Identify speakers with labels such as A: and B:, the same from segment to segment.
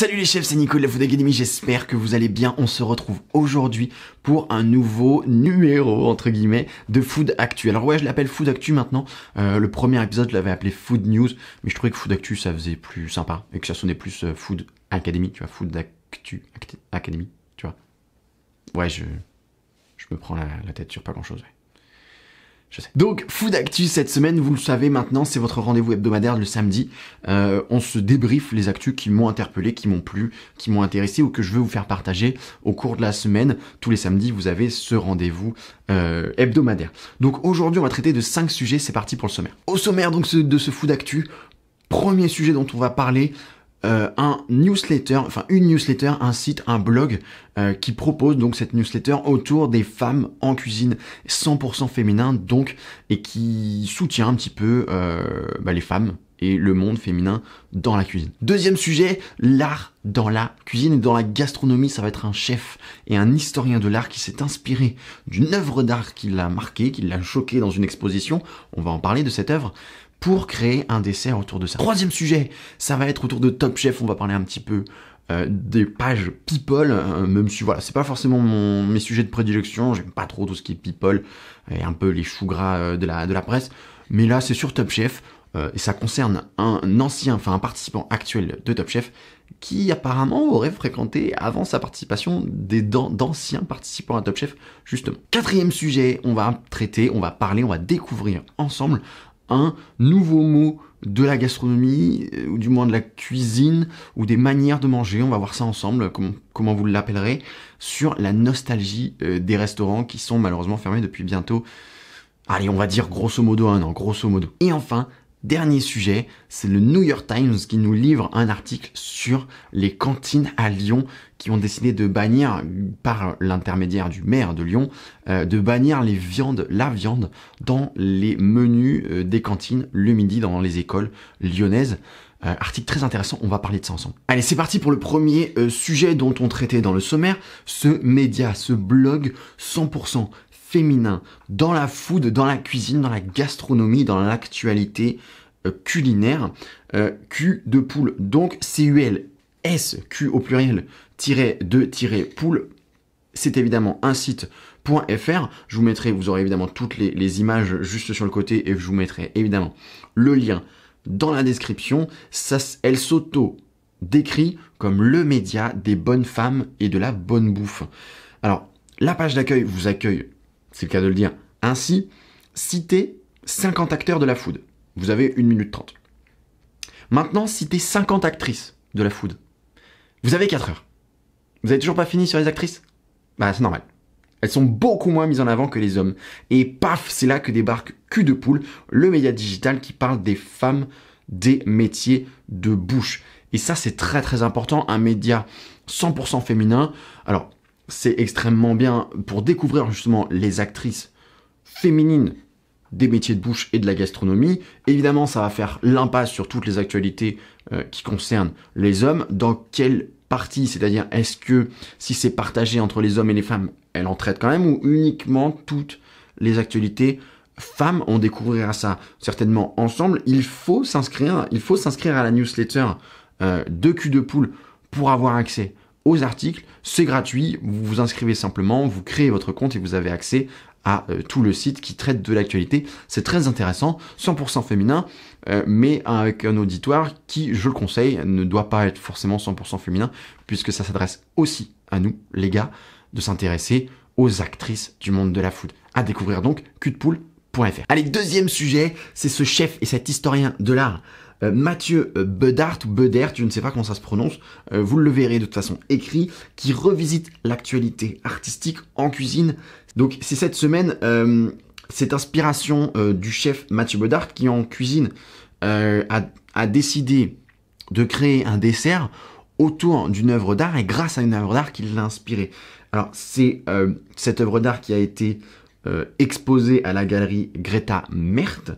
A: Salut les chefs, c'est Nico de la Food Academy, j'espère que vous allez bien. On se retrouve aujourd'hui pour un nouveau numéro, entre guillemets, de Food Actu. Alors ouais, je l'appelle Food Actu maintenant. Le premier épisode, je l'avais appelé Food News, mais je trouvais que Food Actu, ça faisait plus sympa et que ça sonnait plus Food Academy, tu vois, Food Academy, tu vois. Ouais, je me prends la tête sur pas grand-chose, ouais. Je sais. Donc, Food Actu cette semaine, vous le savez maintenant, c'est votre rendez-vous hebdomadaire le samedi. On se débriefe les actus qui m'ont interpellé, qui m'ont plu, qui m'ont intéressé ou que je veux vous faire partager au cours de la semaine. Tous les samedis, vous avez ce rendez-vous hebdomadaire. Donc aujourd'hui, on va traiter de 5 sujets. C'est parti pour le sommaire. Au sommaire donc de ce Food Actu, premier sujet dont on va parler, une newsletter, un site, un blog qui propose donc cette newsletter autour des femmes en cuisine 100% féminin donc et qui soutient un petit peu les femmes et le monde féminin dans la cuisine. Deuxième sujet, l'art dans la cuisine et dans la gastronomie. Ça va être un chef et un historien de l'art qui s'est inspiré d'une œuvre d'art qui l'a marqué, qui l'a choqué dans une exposition. On va en parler de cette œuvre pour créer un dessert autour de ça. Troisième sujet, ça va être autour de Top Chef. On va parler un petit peu des pages People, même si voilà, c'est pas forcément mes sujets de prédilection. J'aime pas trop tout ce qui est People et un peu les choux gras de la presse. Mais là, c'est sur Top Chef et ça concerne un participant actuel de Top Chef qui apparemment aurait fréquenté avant sa participation d'anciens participants à Top Chef, justement. Quatrième sujet, on va découvrir ensemble un nouveau mot de la gastronomie, ou du moins de la cuisine, ou des manières de manger. On va voir ça ensemble, comment vous l'appellerez, sur la nostalgie des restaurants qui sont malheureusement fermés depuis bientôt, allez, on va dire grosso modo un an, grosso modo. Et enfin, dernier sujet, c'est le New York Times qui nous livre un article sur les cantines à Lyon qui ont décidé de bannir, par l'intermédiaire du maire de Lyon, de bannir la viande dans les menus des cantines le midi dans les écoles lyonnaises. Article très intéressant, on va parler de ça ensemble. Allez, c'est parti pour le premier sujet dont on traitait dans le sommaire, ce média, ce blog 100% féminin dans la food, dans la cuisine, dans la gastronomie, dans l'actualité culinaire, Q de poule, donc CULS, Q au pluriel, -de-poule, c'est évidemment un site.fr. Je vous mettrai, vous aurez évidemment toutes les images juste sur le côté et je vous mettrai évidemment le lien dans la description. Elle s'auto-décrit comme le média des bonnes femmes et de la bonne bouffe. Alors, la page d'accueil vous accueille, c'est le cas de le dire, ainsi, citez 50 acteurs de la food. Vous avez 1 minute 30. Maintenant, citez 50 actrices de la food. Vous avez 4 heures. Vous avez toujours pas fini sur les actrices? Bah, c'est normal. Elles sont beaucoup moins mises en avant que les hommes. Et paf, c'est là que débarque Cul de poule, le média digital qui parle des femmes, des métiers de bouche. Et ça, c'est très très important, un média 100% féminin. Alors, c'est extrêmement bien pour découvrir justement les actrices féminines des métiers de bouche et de la gastronomie. Évidemment, ça va faire l'impasse sur toutes les actualités qui concernent les hommes. Dans quelle partie, c'est-à-dire est-ce que si c'est partagé entre les hommes et les femmes, elle en traite quand même, ou uniquement toutes les actualités femmes? On découvrira ça certainement ensemble. Il faut s'inscrire à la newsletter de Cul de poule pour avoir accès aux articles. C'est gratuit, vous vous inscrivez simplement, vous créez votre compte et vous avez accès à tout le site qui traite de l'actualité. C'est très intéressant, 100% féminin, mais avec un auditoire qui, je le conseille, ne doit pas être forcément 100% féminin, puisque ça s'adresse aussi à nous, les gars, de s'intéresser aux actrices du monde de la food. À découvrir donc culdepoule.fr. Allez, deuxième sujet, c'est ce chef et cet historien de l'art, Mathieu Bedart, ou Bedert, je ne sais pas comment ça se prononce, vous le verrez de toute façon écrit, qui revisite l'actualité artistique en cuisine. Donc c'est cette semaine, cette inspiration du chef Mathieu Bedart qui en cuisine a décidé de créer un dessert autour d'une œuvre d'art et grâce à une œuvre d'art qui l'a inspiré. Alors c'est cette œuvre d'art qui a été exposée à la galerie Greta Mertz.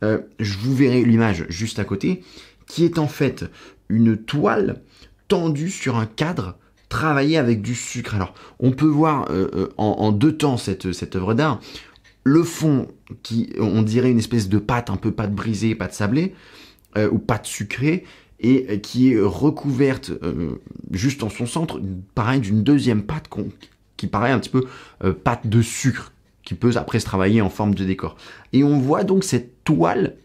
A: Je vous verrai l'image juste à côté, qui est en fait une toile tendue sur un cadre travaillé avec du sucre. Alors, on peut voir en deux temps cette œuvre d'art. Le fond, qui on dirait une espèce de pâte, un peu pâte brisée, pâte sablée, ou pâte sucrée, et qui est recouverte juste en son centre, pareil, d'une deuxième pâte qui paraît un petit peu pâte de sucre, qui peut après se travailler en forme de décor. Et on voit donc cette toile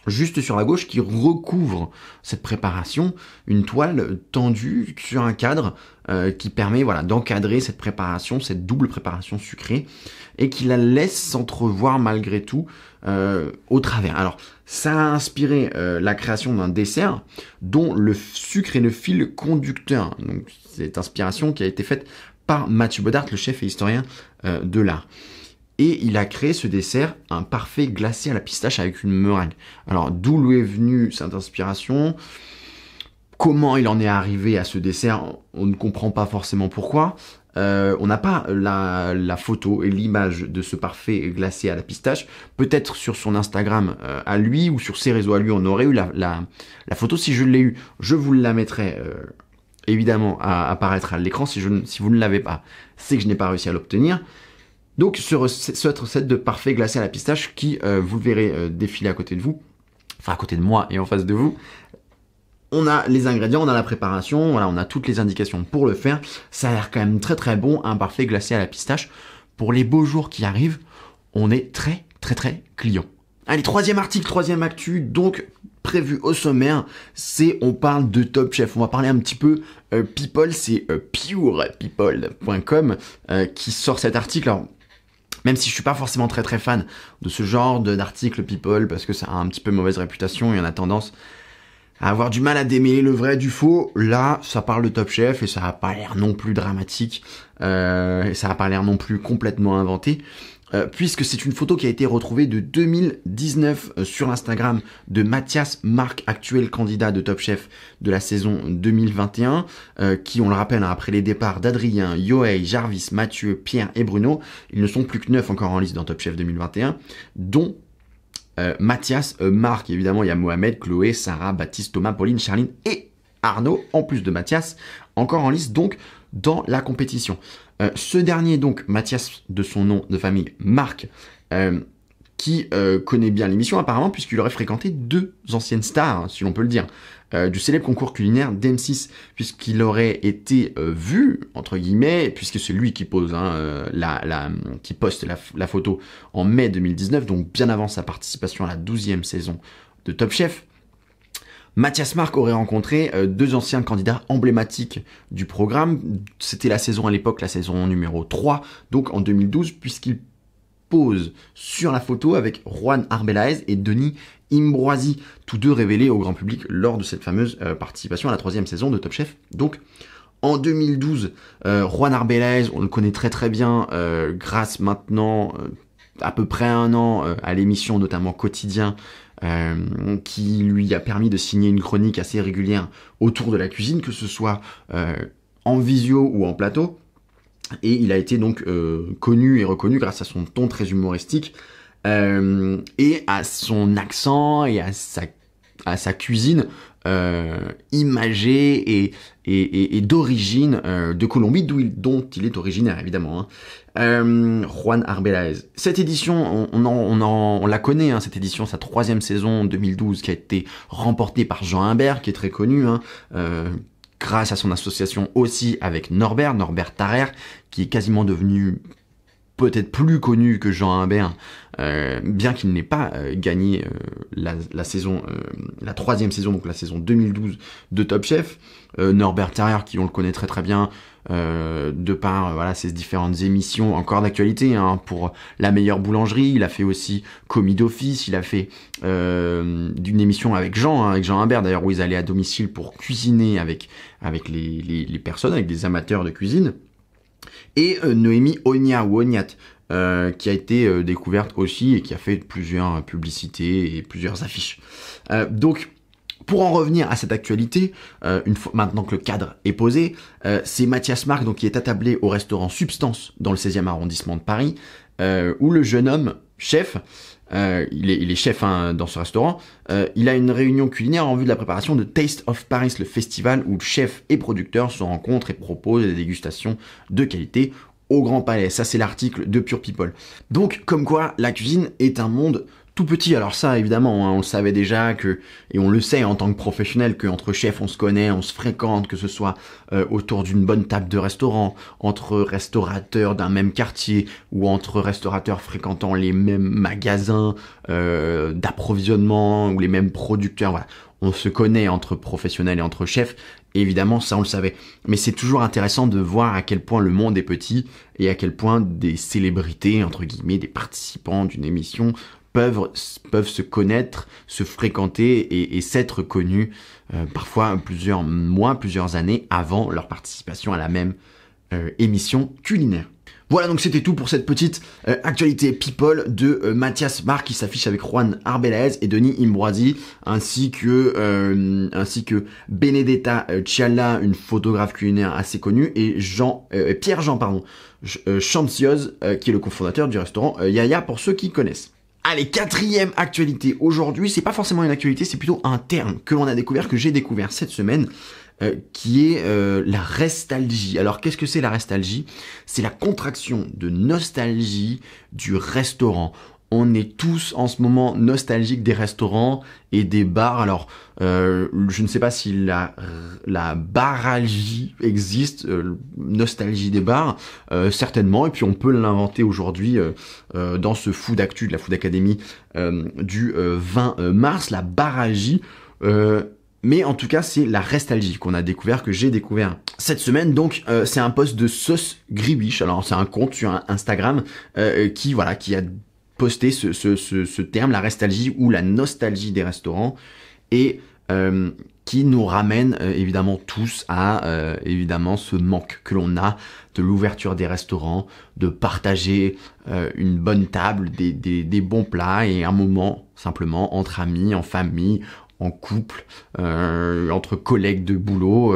A: juste sur la gauche qui recouvre cette préparation, une toile tendue sur un cadre qui permet voilà, d'encadrer cette préparation, cette double préparation sucrée, et qui la laisse s'entrevoir malgré tout au travers. Alors, ça a inspiré la création d'un dessert dont le sucre est le fil conducteur. Donc, cette inspiration qui a été faite par Mathieu Bodart, le chef et historien de l'art. Et il a créé ce dessert, un parfait glacé à la pistache avec une meringue. Alors, d'où lui est venue cette inspiration? Comment il en est arrivé à ce dessert? On ne comprend pas forcément pourquoi. On n'a pas la photo et l'image de ce parfait glacé à la pistache. Peut-être sur son Instagram à lui ou sur ses réseaux à lui, on aurait eu la photo. Si je l'ai eu, je vous la mettrai évidemment à apparaître à l'écran. Si vous ne l'avez pas, c'est que je n'ai pas réussi à l'obtenir. Donc, cette recette de parfait glacé à la pistache qui, vous le verrez défiler à côté de vous, enfin à côté de moi et en face de vous. On a les ingrédients, on a la préparation, voilà, on a toutes les indications pour le faire. Ça a l'air quand même très très bon, un parfait glacé à la pistache. Pour les beaux jours qui arrivent, on est très très très client. Allez, troisième article, troisième actu, donc prévu au sommaire, on parle de Top Chef. On va parler un petit peu people, c'est purepeople.com qui sort cet article. Alors, même si je suis pas forcément très très fan de ce genre d'article people, parce que ça a un petit peu mauvaise réputation et on a tendance à avoir du mal à démêler le vrai du faux, là, ça parle de Top Chef et ça a pas l'air non plus dramatique, et ça a pas l'air non plus complètement inventé, puisque c'est une photo qui a été retrouvée de 2019 sur l'Instagram de Mathias Marc, actuel candidat de Top Chef de la saison 2021, qui, on le rappelle, après les départs d'Adrien, Yohei, Jarvis, Mathieu, Pierre et Bruno, ils ne sont plus que 9 encore en liste dans Top Chef 2021, dont Mathias, Marc, évidemment, il y a Mohamed, Chloé, Sarah, Baptiste, Thomas, Pauline, Charline et Arnaud, en plus de Mathias, encore en liste donc dans la compétition. Ce dernier donc, Mathias de son nom de famille, Marc, qui connaît bien l'émission apparemment, puisqu'il aurait fréquenté deux anciennes stars, hein, si l'on peut le dire, du célèbre concours culinaire d'M6, puisqu'il aurait été vu, entre guillemets, puisque c'est lui qui pose, hein, qui poste la photo en mai 2019, donc bien avant sa participation à la 12e saison de Top Chef. Mathias Marc aurait rencontré deux anciens candidats emblématiques du programme. C'était la saison à l'époque, la saison numéro 3, donc en 2012, puisqu'il pose sur la photo avec Juan Arbelaez et Denis Imbroisi, tous deux révélés au grand public lors de cette fameuse participation à la 3e saison de Top Chef. Donc, en 2012, Juan Arbelaez, on le connaît très très bien grâce maintenant à peu près un an à l'émission notamment Quotidien, qui lui a permis de signer une chronique assez régulière autour de la cuisine, que ce soit en visio ou en plateau. Et il a été donc connu et reconnu grâce à son ton très humoristique et à son accent et à sa cuisine imagée et d'origine de Colombie, dont il est originaire évidemment. Juan Arbelaez. Cette édition, on la connaît, hein, cette édition, sa 3e saison 2012 qui a été remportée par Jean Imbert, qui est très connu, hein, grâce à son association aussi avec Norbert Tarrer, qui est quasiment devenu peut-être plus connu que Jean Imbert, bien qu'il n'ait pas gagné la saison, la 3e saison, donc la saison 2012 de Top Chef. Norbert Tarrer, qui on le connaît très très bien, de par voilà ses différentes émissions encore d'actualité, hein, pour La Meilleure Boulangerie, il a fait aussi Commis d'office, il a fait d'une émission avec Jean Imbert d'ailleurs, où ils allaient à domicile pour cuisiner avec les personnes, avec des amateurs de cuisine. Et Noémie Ognat ou Ognat, qui a été découverte aussi et qui a fait plusieurs publicités et plusieurs affiches. Donc, pour en revenir à cette actualité, une fois maintenant que le cadre est posé, c'est Mathias Marc donc, qui est attablé au restaurant Substance dans le 16e arrondissement de Paris, où le jeune homme, chef, il est chef, hein, dans ce restaurant, il a une réunion culinaire en vue de la préparation de Taste of Paris, le festival où chefs et producteurs se rencontrent et proposent des dégustations de qualité au Grand Palais. Ça, c'est l'article de Pure People. Donc, comme quoi, la cuisine est un monde tout petit. Alors ça, évidemment, hein, on le savait déjà et on le sait en tant que professionnel, qu'entre chefs, on se connaît, on se fréquente, que ce soit autour d'une bonne table de restaurant, entre restaurateurs d'un même quartier, ou entre restaurateurs fréquentant les mêmes magasins d'approvisionnement, ou les mêmes producteurs, voilà. On se connaît entre professionnels et entre chefs, évidemment, ça on le savait. Mais c'est toujours intéressant de voir à quel point le monde est petit et à quel point des célébrités, entre guillemets, des participants d'une émission peuvent se connaître, se fréquenter et s'être connus parfois plusieurs mois, plusieurs années avant leur participation à la même émission culinaire. Voilà, donc c'était tout pour cette petite actualité people de Mathias Barr qui s'affiche avec Juan Arbelaez et Denis Imbroisi, ainsi que Benedetta Cialla, une photographe culinaire assez connue, et Pierre-Jean Chancioz, qui est le cofondateur du restaurant Yaya, pour ceux qui connaissent. Allez, 4e actualité aujourd'hui, c'est pas forcément une actualité, c'est plutôt un terme que l'on a découvert, que j'ai découvert cette semaine, qui est la restalgie. Alors qu'est-ce que c'est la restalgie? C'est la contraction de nostalgie du restaurant. On est tous en ce moment nostalgiques des restaurants et des bars. Alors, je ne sais pas si la baralgie existe, nostalgie des bars, certainement. Et puis on peut l'inventer aujourd'hui dans ce Food Actu de la Food Academy du 20 mars, la baralgie. Mais en tout cas, c'est la restalgie qu'on a découvert, que j'ai découvert cette semaine. Donc, c'est un post de Sauce Gribiche. Alors, c'est un compte sur Instagram qui a posté ce terme, la restalgie ou la nostalgie des restaurants, et qui nous ramène évidemment tous à évidemment ce manque que l'on a de l'ouverture des restaurants, de partager une bonne table, des bons plats et un moment simplement entre amis, en famille, en couple, entre collègues de boulot,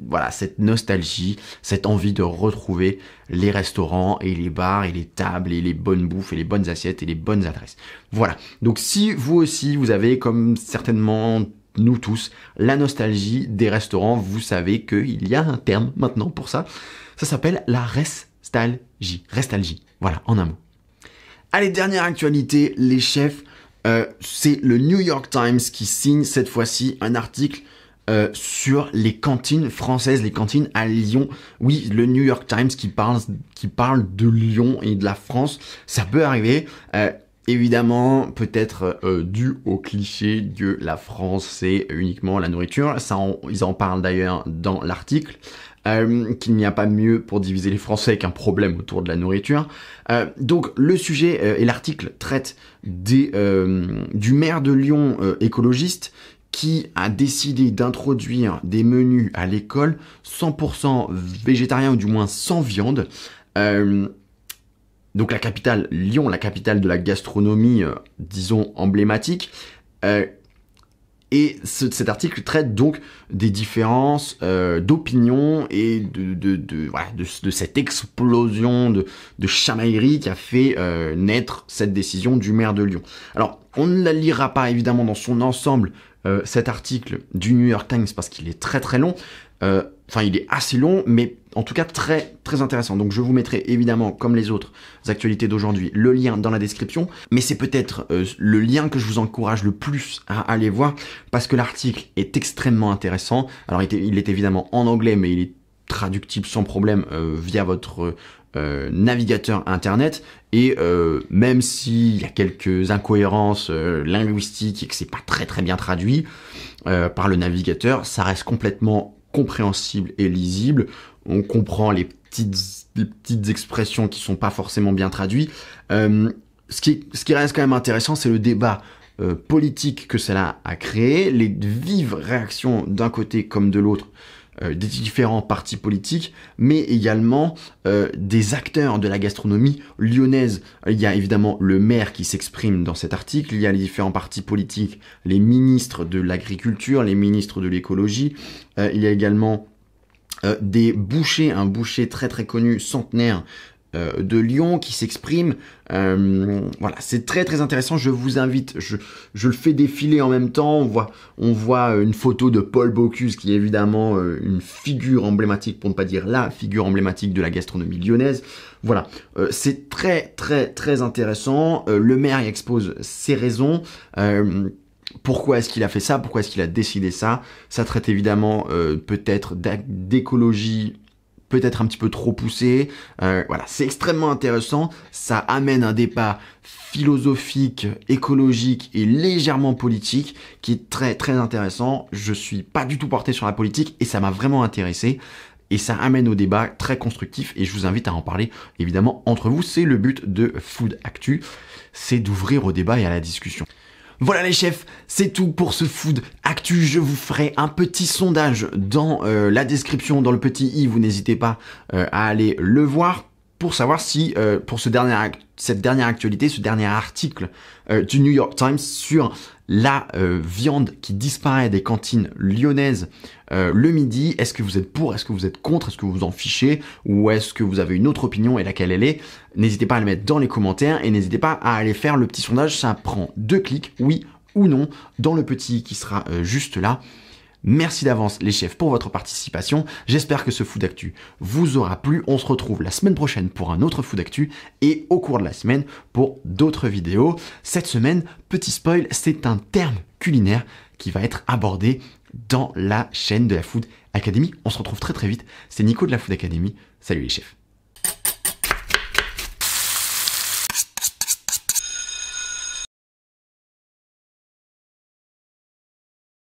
A: voilà, cette nostalgie, cette envie de retrouver les restaurants et les bars et les tables et les bonnes bouffes et les bonnes assiettes et les bonnes adresses. Voilà, donc si vous aussi, vous avez comme certainement nous tous, la nostalgie des restaurants, vous savez qu'il y a un terme maintenant pour ça, ça s'appelle la restalgie, voilà, en un mot. Allez, dernière actualité, les chefs. C'est le New York Times qui signe cette fois-ci un article sur les cantines françaises, les cantines à Lyon. Oui, le New York Times qui parle de Lyon et de la France, ça peut arriver. Évidemment, peut-être dû au cliché que la France, c'est uniquement la nourriture. Ils en parlent d'ailleurs dans l'article. Qu'il n'y a pas mieux pour diviser les Français qu'un problème autour de la nourriture. Donc le sujet et l'article traite du maire de Lyon écologiste qui a décidé d'introduire des menus à l'école 100% végétariens ou du moins sans viande. Donc la capitale, Lyon, la capitale de la gastronomie, disons emblématique. Et cet article traite donc des différences d'opinion et de cette explosion de chamaillerie qui a fait naître cette décision du maire de Lyon. Alors, on ne la lira pas évidemment dans son ensemble, cet article du New York Times, parce qu'il est très très long. Enfin, il est assez long, mais en tout cas très très intéressant. Donc je vous mettrai évidemment, comme les autres actualités d'aujourd'hui, le lien dans la description. Mais c'est peut-être le lien que je vous encourage le plus à aller voir, parce que l'article est extrêmement intéressant. Alors il est évidemment en anglais, mais il est traductible sans problème via votre navigateur internet. Et même s'il y a quelques incohérences linguistiques et que c'est pas très très bien traduit par le navigateur, ça reste complètement compréhensible et lisible. On comprend les petites expressions qui sont pas forcément bien traduites. Ce qui reste quand même intéressant, c'est le débat politique que cela a créé, les vives réactions d'un côté comme de l'autre des différents partis politiques, mais également des acteurs de la gastronomie lyonnaise. Il y a évidemment le maire qui s'exprime dans cet article, il y a les différents partis politiques, les ministres de l'agriculture, les ministres de l'écologie, il y a également des bouchers, un boucher très très connu, centenaire, de Lyon qui s'exprime. Voilà, c'est très très intéressant. Je vous invite, je le fais défiler en même temps. On voit une photo de Paul Bocuse qui est évidemment une figure emblématique, pour ne pas dire la figure emblématique de la gastronomie lyonnaise. Voilà, c'est très très très intéressant. Le maire y expose ses raisons. Pourquoi est-ce qu'il a fait ça? Pourquoi est-ce qu'il a décidé ça? Ça traite évidemment peut-être d'écologie, peut-être un petit peu trop poussé. Voilà, c'est extrêmement intéressant. Ça amène un débat philosophique, écologique et légèrement politique qui est très très intéressant. Je suis pas du tout porté sur la politique et ça m'a vraiment intéressé. Et ça amène au débat très constructif et je vous invite à en parler évidemment entre vous. C'est le but de Food Actu, c'est d'ouvrir au débat et à la discussion. Voilà les chefs, c'est tout pour ce Food Actu. Je vous ferai un petit sondage dans la description, dans le petit i, vous n'hésitez pas à aller le voir pour savoir si, pour cette dernière actualité, ce dernier article du New York Times sur la viande qui disparaît des cantines lyonnaises le midi, est-ce que vous êtes pour, est-ce que vous êtes contre, est-ce que vous vous en fichez ou est-ce que vous avez une autre opinion et laquelle elle est? N'hésitez pas à le mettre dans les commentaires et n'hésitez pas à aller faire le petit sondage, ça prend 2 clics, oui ou non, dans le petit i qui sera juste là. Merci d'avance les chefs pour votre participation, j'espère que ce Food Actu vous aura plu, on se retrouve la semaine prochaine pour un autre Food Actu et au cours de la semaine pour d'autres vidéos. Cette semaine, petit spoil, c'est un terme culinaire qui va être abordé dans la chaîne de la Food Academy. On se retrouve très très vite, c'est Nico de la Food Academy, salut les chefs.